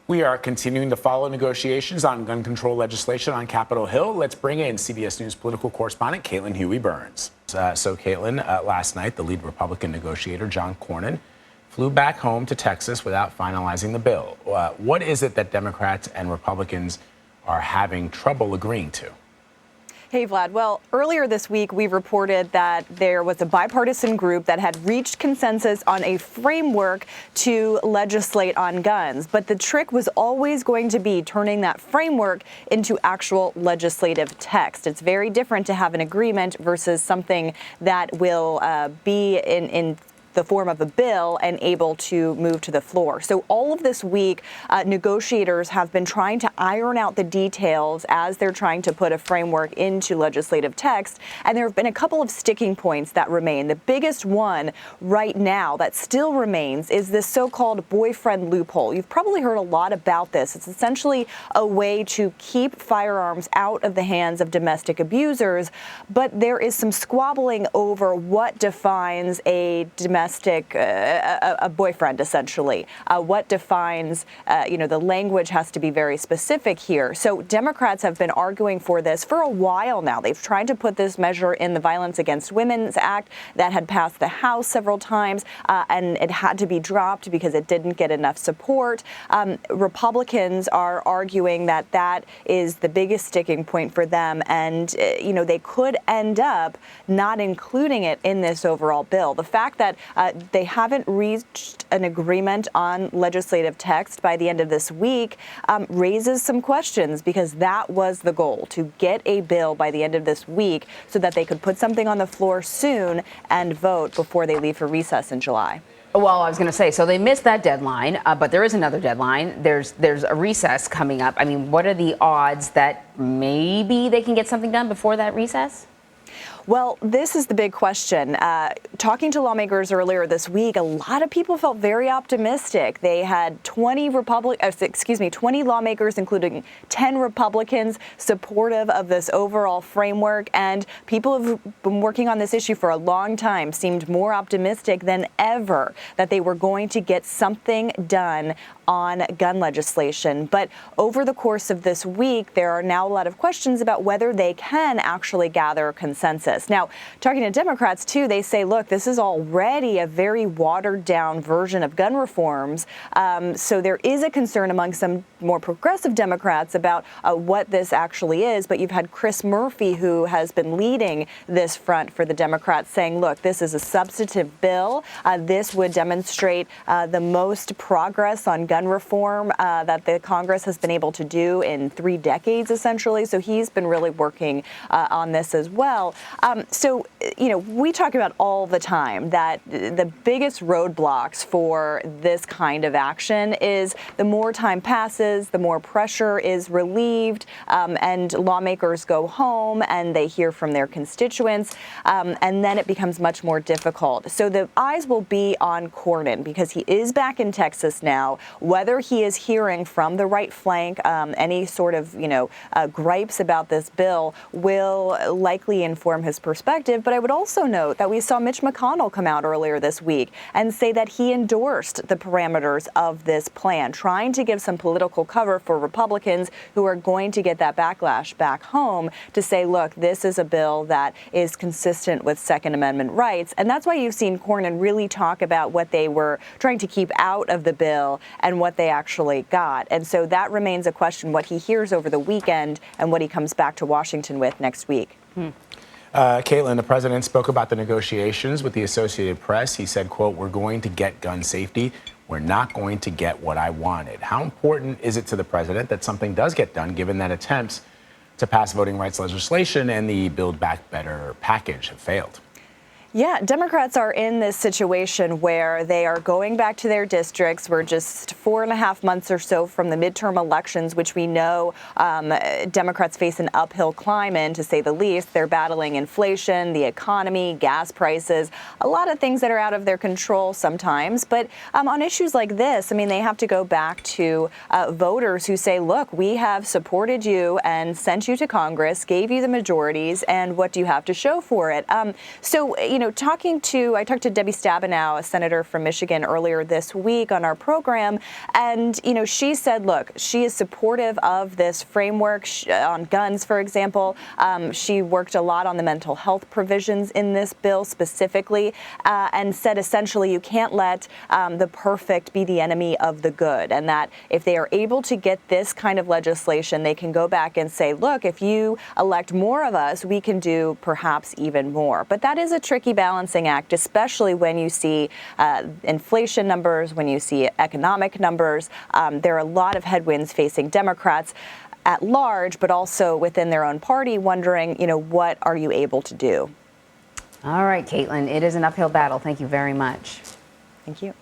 We are continuing to follow negotiations on gun control legislation on Capitol Hill. Let's bring in CBS News political correspondent Caitlin Huey-Burns. So Caitlin, last night, the lead Republican negotiator, John Cornyn, flew back home to Texas without finalizing the bill. What is it that Democrats and Republicans are having trouble agreeing to? Hey, Vlad. Well, earlier this week, we reported that there was a bipartisan group that had reached consensus on a framework to legislate on guns. But the trick was always going to be turning that framework into actual legislative text. It's very different to have an agreement versus something that will be in the form of a bill and able to move to the floor. So all of this week, negotiators have been trying to iron out the details as they're trying to put a framework into legislative text. And there have been a couple of sticking points that remain. The biggest one right now that still remains is this so-called boyfriend loophole. You've probably heard a lot about this. It's essentially a way to keep firearms out of the hands of domestic abusers. But there is some squabbling over what defines a a boyfriend, essentially. What defines, the language has to be very specific here. So Democrats have been arguing for this for a while now. They've tried to put this measure in the Violence Against Women's Act that had passed the House several times, and it had to be dropped because it didn't get enough support. Republicans are arguing that that is the biggest sticking point for them, and, they could end up not including it in this overall bill. The fact that they haven't reached an agreement on legislative text by the end of this week raises some questions, because that was the goal, to get a bill by the end of this week so that they could put something on the floor soon and vote before they leave for recess in July. Well, I was going to say, so they missed that deadline, but there is another deadline. There's a recess coming up. I mean, what are the odds that maybe they can get something done before that recess? Well, this is the big question. Talking to lawmakers earlier this week, a lot of people felt very optimistic. They had 20 lawmakers, including 10 Republicans, supportive of this overall framework. And people have been working on this issue for a long time, seemed more optimistic than ever that they were going to get something done on gun legislation. But over the course of this week, there are now a lot of questions about whether they can actually gather consensus. Now, talking to Democrats, too, they say, look, this is already a very watered down version of gun reforms. So there is a concern among some more progressive Democrats about what this actually is. But you've had Chris Murphy, who has been leading this front for the Democrats, saying, look, this is a substantive bill. This would demonstrate the most progress on gun reform that the Congress has been able to do in 3 decades, essentially. So he's been really working on this as well. We talk about all the time that the biggest roadblocks for this kind of action is the more time passes, the more pressure is relieved, and lawmakers go home and they hear from their constituents, and then it becomes much more difficult. So the eyes will be on Cornyn, because he is back in Texas now. Whether he is hearing from the right flank any sort of, gripes about this bill will likely inform his perspective. But I would also note that we saw Mitch McConnell come out earlier this week and say that he endorsed the parameters of this plan, trying to give some political cover for Republicans who are going to get that backlash back home to say, look, this is a bill that is consistent with Second Amendment rights. And that's why you've seen Cornyn really talk about what they were trying to keep out of the bill and what they actually got. And so that remains a question, what he hears over the weekend and what he comes back to Washington with next week. Caitlin, the president spoke about the negotiations with the Associated Press. He said, quote, "We're going to get gun safety. We're not going to get what I wanted." How important is it to the president that something does get done, given that attempts to pass voting rights legislation and the Build Back Better package have failed? Yeah, Democrats are in this situation where they are going back to their districts. We're just 4.5 months or so from the midterm elections, which we know Democrats face an uphill climb in, to say the least. They're battling inflation, the economy, gas prices, a lot of things that are out of their control sometimes. But on issues like this, they have to go back to voters who say, look, we have supported you and sent you to Congress, gave you the majorities, and what do you have to show for it? So I talked to Debbie Stabenow, a senator from Michigan, earlier this week on our program, and she said, look, she is supportive of this framework on guns, for example. She worked a lot on the mental health provisions in this bill specifically, and said essentially you can't let the perfect be the enemy of the good, and that if they are able to get this kind of legislation, they can go back and say, look, if you elect more of us, we can do perhaps even more. But that is a tricky balancing act, especially when you see inflation numbers, when you see economic numbers. There are a lot of headwinds facing Democrats at large, but also within their own party, wondering, what are you able to do? All right, Caitlin, it is an uphill battle. Thank you very much. Thank you.